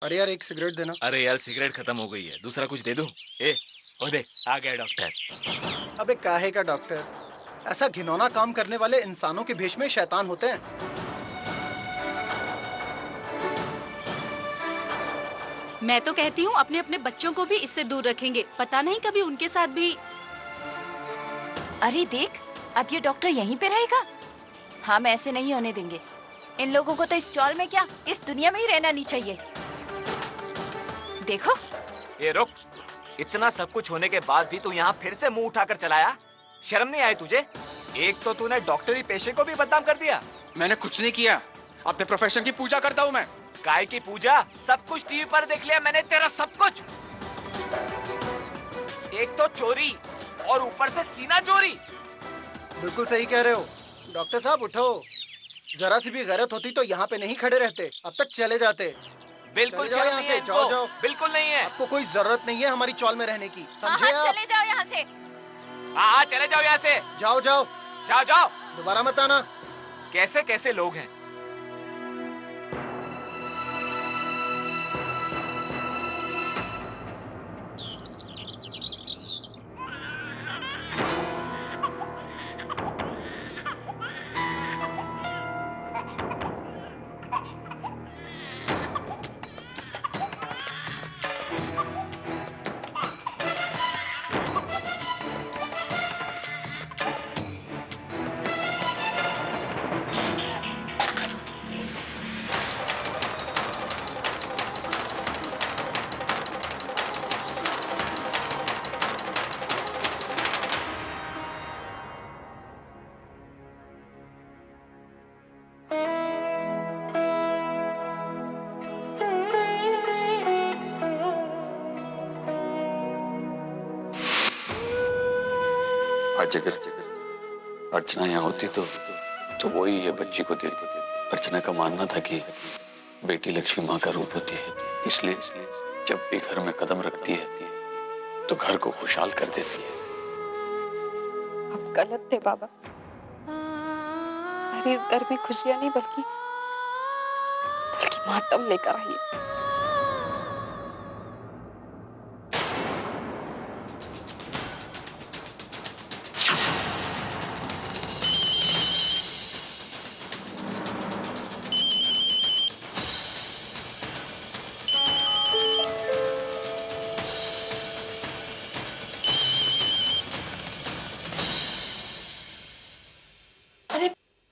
अरे यार, एक सिगरेट देना। अरे यार सिगरेट खत्म हो गई है, दूसरा कुछ दे दूं? ए, ओ दे, आ गया डॉक्टर। अबे काहे का डॉक्टर? ऐसा घिनौना काम करने वाले इंसानों के भेष में शैतान होते हैं। मैं तो कहती हूँ अपने अपने बच्चों को भी इससे दूर रखेंगे, पता नहीं कभी उनके साथ भी। अरे देख, अब ये डॉक्टर यहीं पे रहेगा। हम ऐसे नहीं होने देंगे। इन लोगों को तो इस चौल में क्या, इस दुनिया में ही रहना नहीं चाहिए। देखो, ए रुक, इतना सब कुछ होने के बाद भी तू यहाँ फिर से मुंह उठाकर चलाया? शर्म नहीं आई तुझे? एक तो तूने डॉक्टरी पेशे को भी बदनाम कर दिया। मैंने कुछ नहीं किया, अपने प्रोफेशन की पूजा करता हूँ मैं। काय की पूजा? सब कुछ टीवी पर देख लिया मैंने, तेरा सब कुछ। एक तो चोरी और ऊपर से सीना चोरी। बिल्कुल सही कह रहे हो डॉक्टर साहब, उठो। जरा सी भी गैरत होती तो यहाँ पे नहीं खड़े रहते, अब तक चले जाते। बिल्कुल चले जाओ शर्म यहाँ नहीं से, है जाओ इनको। जाओ। बिल्कुल नहीं है। आपको कोई जरूरत नहीं है हमारी चौल में रहने की, समझे हाँ, आप? चले जाओ यहाँ से। हाँ चले जाओ यहाँ से। जाओ जाओ, जाओ जाओ। दोबारा मत आना। कैसे कैसे लोग हैं। आज अगर अर्चना यहाँ होती तो वो ही ये बच्ची को देती। अर्चना का मानना था कि बेटी लक्ष्मी माँ का रूप होती है, इसलिए जब भी घर में कदम रखती है तो घर को खुशहाल कर देती है। आप गलत थे बाबा। अरे इस घर में खुशियां नहीं बल्कि मातम लेकर आई है।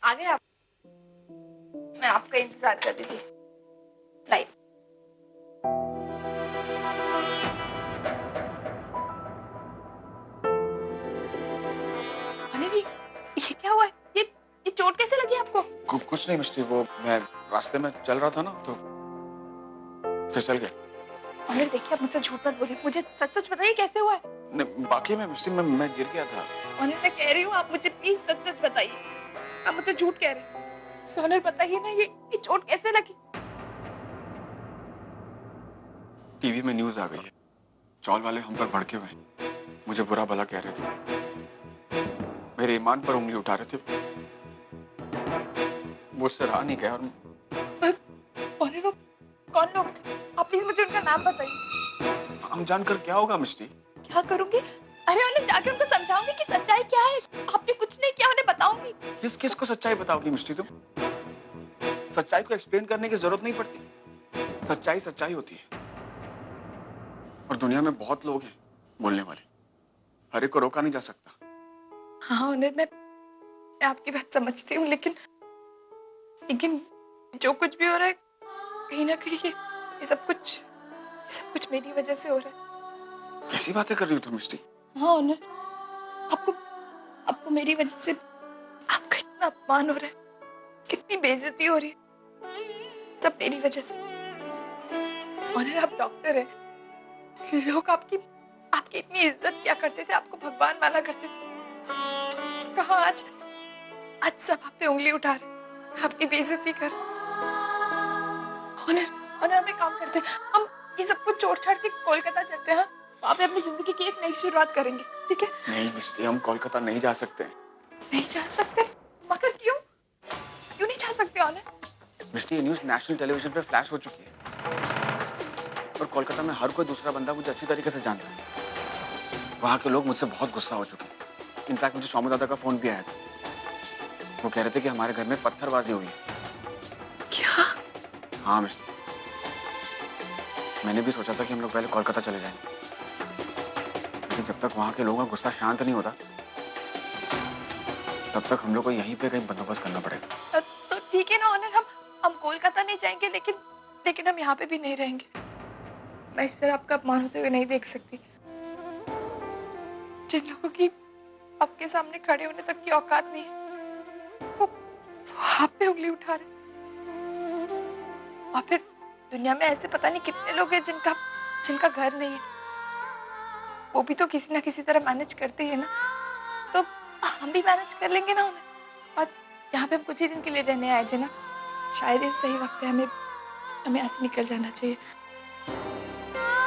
आ गए आप? मैं आपका इंतजार कर रही थी। लाइए। अनिल, ये क्या हुआ है? ये चोट कैसे लगी आपको? कुछ नहीं मिस्टी, वो मैं रास्ते में चल रहा था ना तो फिसल गया। अनिल देखिए, आप मुझसे झूठ मत बोलिए, मुझे सच सच बताइए कैसे हुआ है? नहीं, बाकी में मिस्टी मैं गिर गया था। अनिल मैं कह रही हूँ, आप मुझे प्लीज सच सच बताइए। आप मुझसे झूठ कह रहे हैं। सोनल बताइए ना, ये चोट कैसे लगी? टीवी में न्यूज आ गई है, चौल वाले हम पर भड़के हुए हैं, मुझे बुरा भला कह रहे थे, मेरे ईमान पर उंगली उठा रहे थे। मुझसे रहा नहीं गया। और वो कौन लोग थे? आप प्लीज मुझे उनका नाम बताइए। हम जानकर क्या होगा मिस्टी? क्या करूंगी? अरे उन्हें जाके उनको समझाऊंगी कि सच्चाई क्या है। आपने कुछ नहीं किया, उन्हें बताऊंगी। किस को सच्चाई बताओगी मिस्टी तुम? सच्चाई को एक्सप्लेन करने की जरूरत नहीं पड़ती, सच्चाई सच्चाई होती है। और दुनिया में बहुत लोग हैं बोलने वाले, हर एक को रोका नहीं जा सकता। हाँ उन्हें मैं आपकी बात समझती हूँ, लेकिन जो कुछ भी हो रहा है कहीं ना कहीं ये सब कुछ मेरी वजह से हो रहा है। कैसी बातें कर रही हो तुम मिस्टी? हाँ उन्हें आपको मेरी वजह से आपका इतना अपमान हो रहा है, कितनी बेइज्जती हो रही है, सब मेरी वजह से। और आप डॉक्टर हैं, लोग आपकी इतनी इज्जत किया करते थे, आपको भगवान माना करते थे। कहाँ आज सब आप पे उंगली उठा रहे, आपकी बेइज्जती कर। और हम एक काम करते हैं, हम ये सब कुछ छोड़ छाड़ के कोलकाता चलते हैं। वहाँ पे अपनी जिंदगी की एक नई शुरुआत करेंगे, ठीक है? नहीं मिस्टी, हम कोलकाता नहीं जा सकते। नहीं जा सकते? मगर क्यों नहीं जा सकते? ऑनर मिस्टी, ये न्यूज़ नेशनल टेलीविजन पे फ्लैश हो चुकी है। और कोलकाता में हर कोई दूसरा बंदा मुझे अच्छी तरीके से जानता है। वहाँ के लोग मुझसे बहुत गुस्सा हो चुके हैं। इनफैक्ट मुझे स्वामी दादा का फोन भी आया था। वो कह रहे थे कि हमारे घर में पत्थरबाजी हुई है। क्या? हाँ मिस्टर, मैंने भी सोचा था कि हम लोग पहले कोलकाता चले जाएंगे, लेकिन जब तक वहाँ के लोगों का गुस्सा शांत नहीं होता तब तक हम लोग को यहीं पे कहीं बंदोबस्त करना पड़ेगा। तो ठीक है ना ऑनर, हम कोलकाता नहीं जाएंगे, लेकिन हम यहाँ पे भी नहीं रहेंगे। मैं इस तरह आपका अपमान होते हुए नहीं देख सकती। जिन लोगों की आपके सामने खड़े होने तक की औकात नहीं है, वो आप पे उंगली उठा रहे। और फिर दुनिया में ऐसे पता नहीं कितने लोग हैं जिनका घर नहीं है। वो भी तो किसी ना किसी तरह मैनेज करते हैं ना, तो हम भी मैनेज कर लेंगे ना उन्हें। और यहाँ पे हम कुछ ही दिन के लिए रहने आए थे ना, शायद ये सही वक्त है हमें ऐसे निकल जाना चाहिए।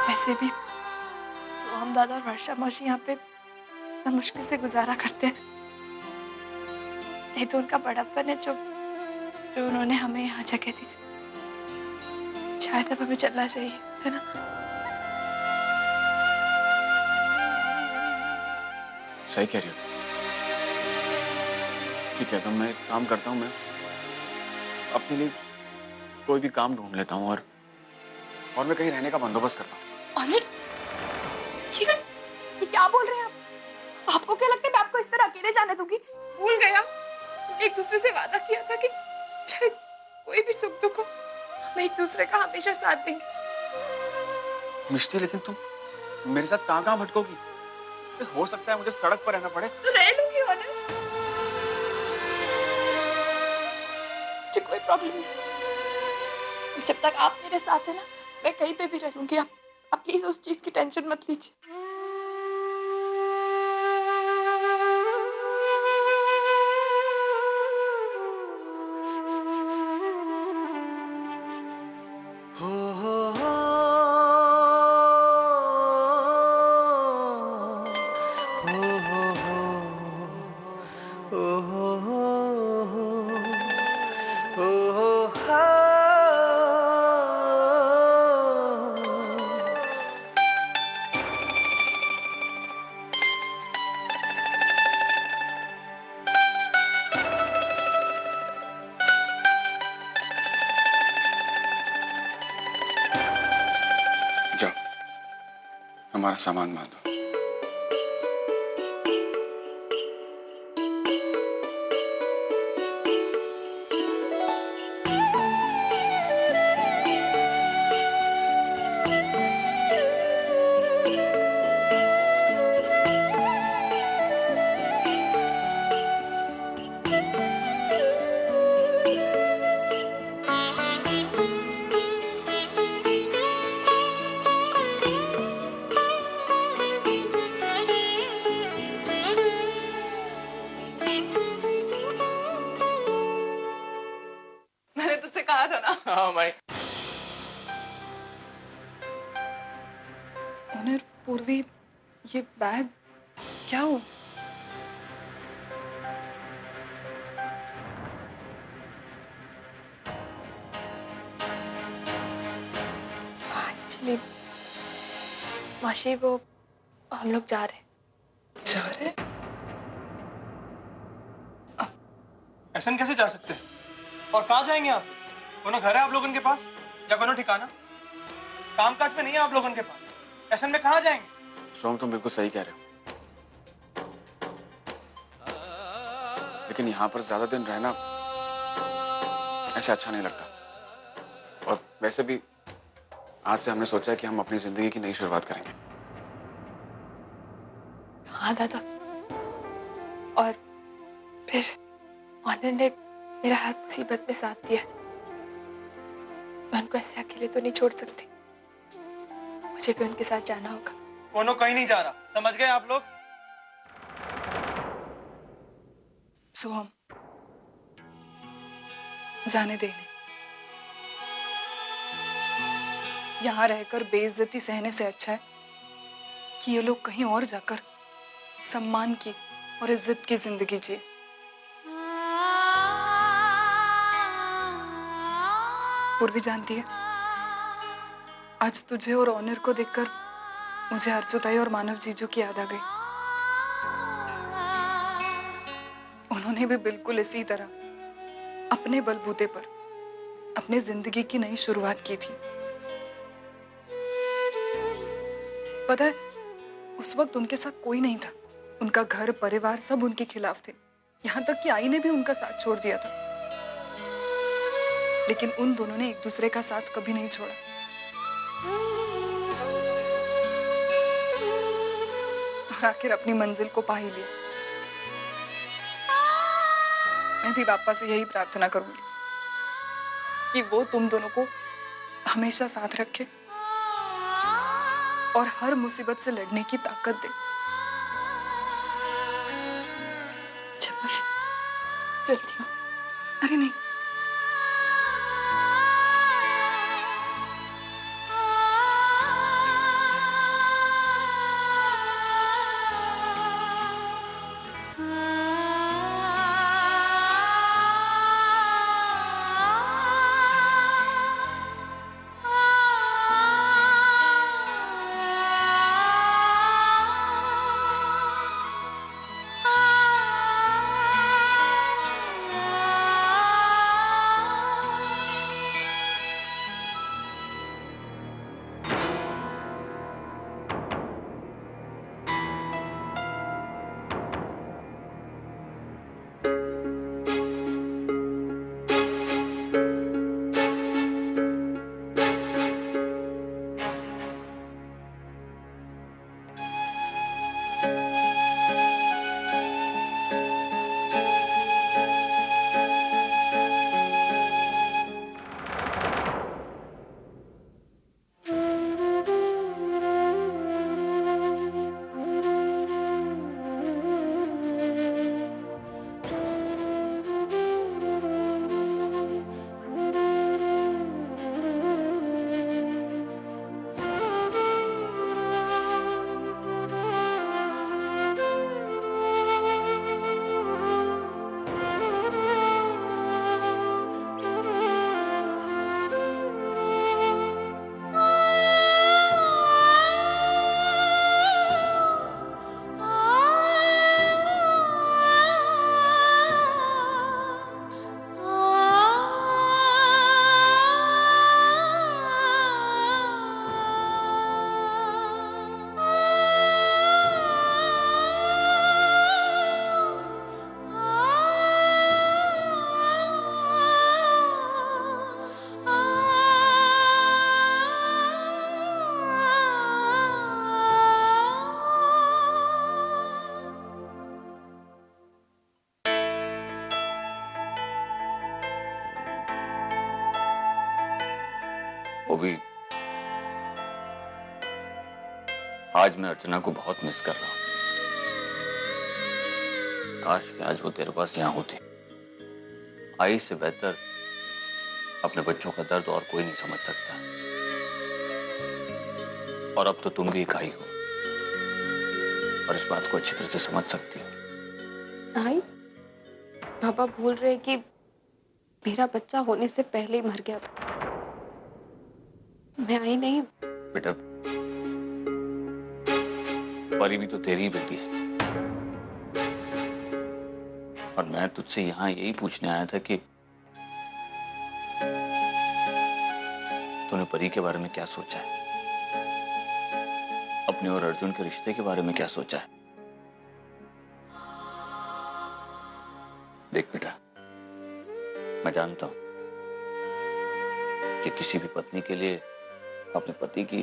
वैसे भी तो हम दादा और वर्षा मौसी यहाँ पे इतना मुश्किल से गुजारा करते हैं। ये तो उनका बड़प्पन है जो उन्होंने हमें यहाँ जगह दी। शायद अब हमें चलना चाहिए, है ना? सही कह रही हो। ठीक है, तो मैं एक काम करता हूँ, मैं अपने लिए कोई भी काम ढूंढ लेता हूँ और मैं कहीं रहने का बंदोबस्त करता हूँ। अनिल, ये क्या बोल रहे हैं आप? आपको क्या लगता है मैं आपको इस तरह अकेले जाने दूंगी? भूल गया, एक दूसरे से वादा किया था कि चाहे कोई भी सुख दुख हो हम एक दूसरे का हमेशा साथ देंगे। मिष्टी, लेकिन तुम मेरे साथ कहाँ कहाँ भटकोगी? हो सकता है मुझे सड़क पर रहना पड़े। तो रह लूंगी ऑनर, मुझे कोई प्रॉब्लम नहीं। जब तक आप मेरे साथ है ना, मैं कहीं पे भी रह लूंगी। आप प्लीज उस चीज की टेंशन मत लीजिए। जाओ, हमारा सामान बांधो। मैंने तुझसे कहा था ना। हाँ भाई। ऑनर, पूर्वी, ये बैग क्या हो? एक्चुअली माशी, वो हम लोग जा रहे हैं। ऐसा कैसे जा सकते हैं? और कहाँ जाएंगे आप? कोनो घर है आप लोगों के पास या कोनो ठिकाना? काम काज में नहीं है आप लोगों के पास, ऐसे में कहाँ जाएंगे? सोम, तुम बिल्कुल सही कह रहे हो, लेकिन यहाँ पर ज्यादा दिन रहना ऐसे अच्छा नहीं लगता। और वैसे भी आज से हमने सोचा है कि हम अपनी जिंदगी की नई शुरुआत करेंगे। हाँ दादा, और फिर ऑनर ने मेरा हर मुसीबत में साथ दिया। मैं उनको ऐसे अकेले तो नहीं छोड़ सकती, मुझे भी उनके साथ जाना होगा। कोनो कहीं नहीं जा रहा, समझ गए आप लोग? सोहम, जाने देने। यहाँ रहकर बेइज्जती सहने से अच्छा है कि ये लोग कहीं और जाकर सम्मान की और इज्जत की जिंदगी जिए। पूर्वी जानती है, आज तुझे और ऑनर को देखकर मुझे अर्जुताई और मानव जीजू की याद आ गई। उन्होंने भी बिल्कुल इसी तरह अपने बलबूते पर अपने जिंदगी की नई शुरुआत की थी। पता है, उस वक्त उनके साथ कोई नहीं था। उनका घर परिवार सब उनके खिलाफ थे, यहाँ तक कि आई ने भी उनका साथ छोड़ दिया था। लेकिन उन दोनों ने एक दूसरे का साथ कभी नहीं छोड़ा। और आखिर अपनी मंजिल को पा ही लिया। मैं भी बापा से यही प्रार्थना करूंगी कि वो तुम दोनों को हमेशा साथ रखे और हर मुसीबत से लड़ने की ताकत दे। चलती हूँ। अरे नहीं, वो भी आज मैं अर्चना को बहुत मिस कर रहा हूं। काश कि आज वो तेरे पास यहाँ होती। आई से बेहतर अपने बच्चों का दर्द और कोई नहीं समझ सकता। और अब तो तुम भी एक आई हो और इस बात को अच्छी तरह से समझ सकती हो। आई, पापा बोल रहे कि मेरा बच्चा होने से पहले ही मर गया था। मैं आई नहीं। बेटा, परी भी तो तेरी ही बेटी है। और मैं तुझसे यहाँ यही पूछने आया था कि तूने परी के बारे में क्या सोचा है, अपने और अर्जुन के रिश्ते के बारे में क्या सोचा है। देख बेटा, मैं जानता हूं कि किसी भी पत्नी के लिए अपने पति की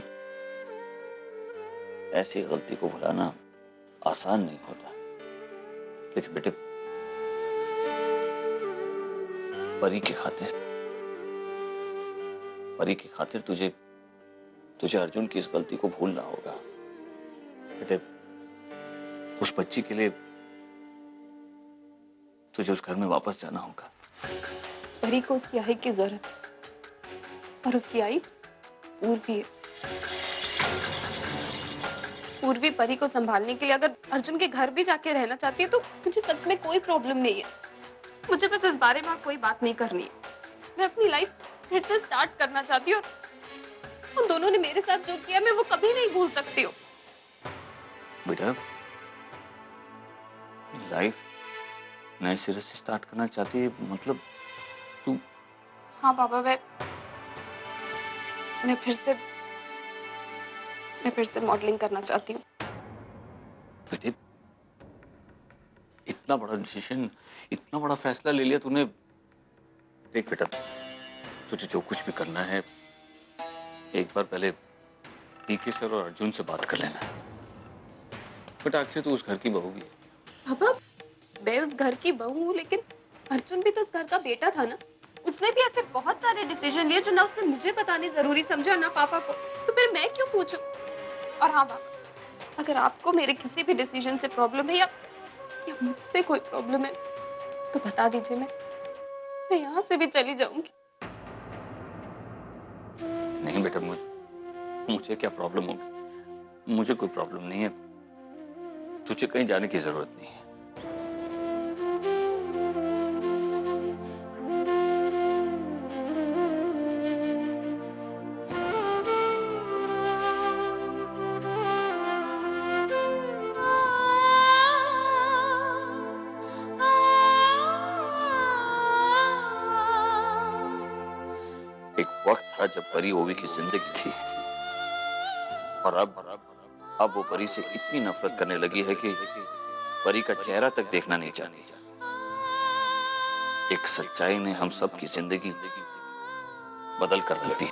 ऐसी गलती को भुलाना आसान नहीं होता। लेकिन बेटे, परी की खातिर तुझे अर्जुन की इस गलती को भूलना होगा। बेटे, उस बच्ची के लिए तुझे उस घर में वापस जाना होगा। परी को उसकी आई की जरूरत है और उसकी आई पूर्वी है। पूर्वी परी को संभालने के लिए अगर अर्जुन के घर भी जाके रहना चाहती है तो मुझे सच में कोई प्रॉब्लम नहीं है। मुझे बस इस बारे में कोई बात नहीं करनी है। मैं अपनी लाइफ फिर से स्टार्ट करना चाहती हूँ उन दोनों ने मेरे साथ जो किया मैं वो कभी नहीं भूल सकती हूँ। बेटा, लाइफ नए सिरे से स्टार्ट करना चाहती है, मतलब तू। हाँ पापा, मैं फिर से मॉडलिंग करना चाहती हूँ। बेटे, इतना बड़ा डिसीजन, इतना बड़ा फैसला ले लिया तूने। देख बेटा, तुझे जो कुछ भी करना है एक बार पहले टीके सर और अर्जुन से बात कर लेना। बेटा, आखिर तू उस घर की बहू भी है। पापा, मैं उस घर की बहू हूँ, लेकिन अर्जुन भी तो उस घर का बेटा था ना। उसने भी ऐसे बहुत सारे डिसीजन लिए जो ना उसने मुझे बताने जरूरी समझा ना पापा को, तो फिर मैं क्यों पूछूं? और हाँ पापा, अगर आपको मेरे किसी भी डिसीजन से प्रॉब्लम है या मुझसे कोई प्रॉब्लम है तो बता दीजिए, मैं यहाँ से भी चली जाऊंगी। नहीं बेटा, मुझे क्या प्रॉब्लम होगी? मुझे कोई प्रॉब्लम नहीं है। तुझे कहीं जाने की जरूरत नहीं है। एक वक्त था जब परी ओवी की जिंदगी थी, और अब वो परी से इतनी नफरत करने लगी है कि परी का चेहरा तक देखना नहीं चाहती। एक सच्चाई ने हम सब की जिंदगी बदल कर रख दी।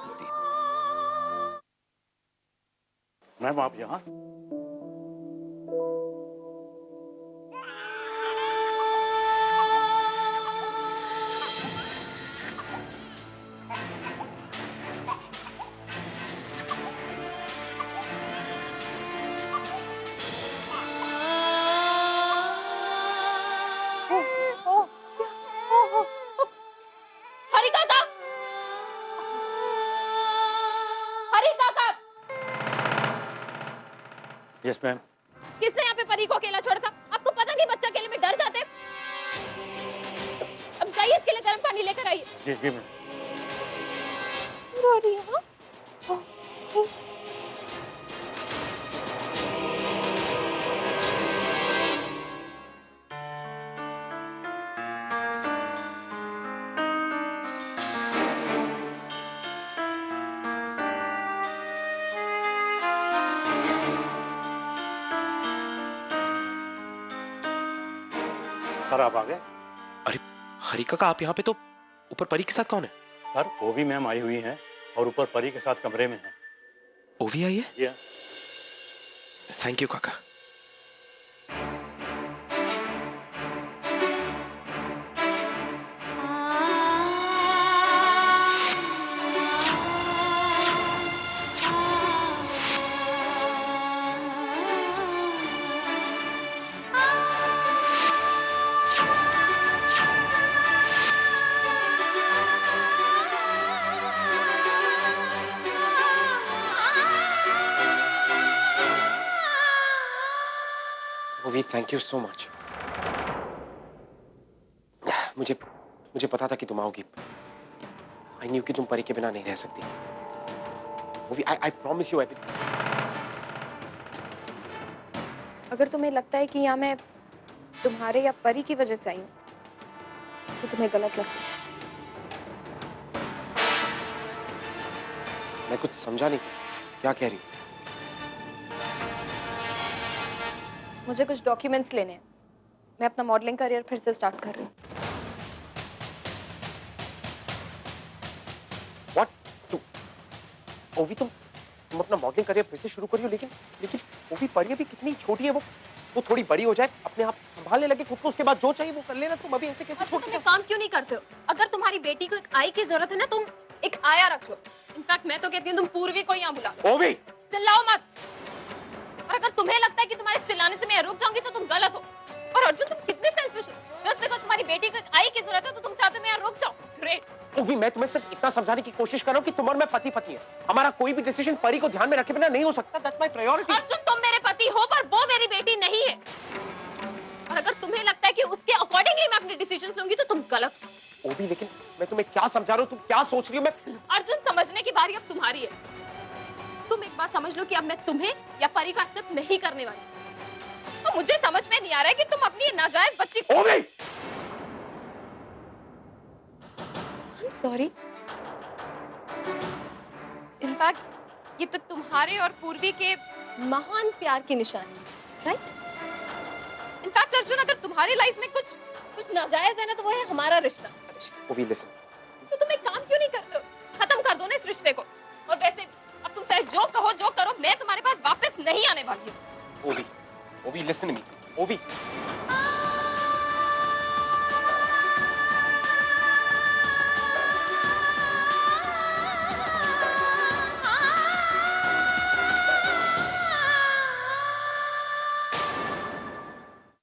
मैम, आप यहाँ? हरी काका! हरी काका! Yes ma'am. किसने यहाँ पे परी को अकेला छोड़ा था? आपको पता कि बच्चा अकेले में डर जाते हैं। अब जाइए, इसके लिए गर्म पानी लेकर आइए। जी जी मैम। रो रही है, हाँ? सर, आप आ गए? अरे हरी काका, आप यहाँ पे तो ऊपर परी के साथ कौन है? सर, ओवी मैम आई हुई हैं और ऊपर परी के साथ कमरे में हैं। ओवी आई है? जी हाँ। थैंक यू काका। ओवी, थैंक यू सो मच। मुझे पता था कि तुम आओगी। आई न्यू कि तुम परी के बिना नहीं रह सकती। ओवी, I promise you I will. अगर तुम्हें लगता है कि यहाँ मैं तुम्हारे या परी की वजह से आई हूँ तो तुम्हें गलत लगता है। मैं कुछ समझा नहीं, क्या कह रही हूँ? मुझे कुछ डॉक्यूमेंट्स लेने हैं। मैं अपना मॉडलिंग करियर फिर से स्टार्ट कर रही हूँ। What? ओवी, तुम अपना मॉडलिंग करियर फिर से शुरू करियो, लेकिन ओवी, परी अभी कितनी छोटी है। वो थोड़ी बड़ी हो जाए, अपने आप संभालने लगे खुद को, उसके बाद जो चाहिए वो कर लेना। तुम अभी ऐसे कैसे छोड़ तुम एक काम क्यों नहीं करते हो? अगर तुम्हारी बेटी को एक आई की जरूरत है ना, तुम एक आया रख लो। इनफैक्ट मैं तो कहती हूँ तुम पूर्वी को यहाँ बुला लो। ओवी, चिल्लाओ मत। और अगर तुम्हें लगता है कि तुम्हारे चिल्लाने से मैं रुक जाऊंगी तो तुम गलत हो। और अर्जुन, तुम कितने सेल्फिश हो। जस्ट बिकॉज़ तुम्हारी बेटी को एक आई की जरूरत है तो तुम चाहते हो मैं यहाँ रुक जाऊं। ग्रेट। ओवी, मैं तुम्हें सिर्फ इतना समझाने की कोशिश कर रहा हूँ कि तुम और मैं पति पत्नी है। हमारा कोई भी डिसीजन परी को ध्यान में रखे बिना नहीं हो सकता। That's my priority. अर्जुन, तुम मेरे पति हो पर वो मेरी बेटी नहीं है। और अगर तुम्हें लगता है कि उसके अकॉर्डिंगली मैं अपने डिसीजंस लूंगी तो तुम गलत हो। ओवी, लेकिन मैं तुम्हें क्या समझा रहा हूँ, तुम क्या सोच रही हो? मैं अर्जुन, समझने की बारी अब तुम्हारी है। तुम एक बात समझ लो कि अब मैं तुम्हें या परी को एक्सेप्ट नहीं करने वाली। तो मुझे समझ में नहीं आ रहा है कि तुम अपनी ये नाजायज बच्ची को सॉरी। इनफैक्ट ये तो तुम्हारे और पूर्वी के महान प्यार की निशानी है, राइट? इनफैक्ट अर्जुन, अगर तुम्हारी लाइफ में कुछ नाजायज है ना तो वो है हमारा रिश्ता। ओवी लिसन, तो तुम एक काम क्यों नहीं करते हो? खत्म कर दो ना इस रिश्ते को। और वैसे भी अब तुम चाहे जो कहो जो करो, मैं तुम्हारे पास वापस नहीं आने वाली हूँ। ओवी लिसन मी, ओवी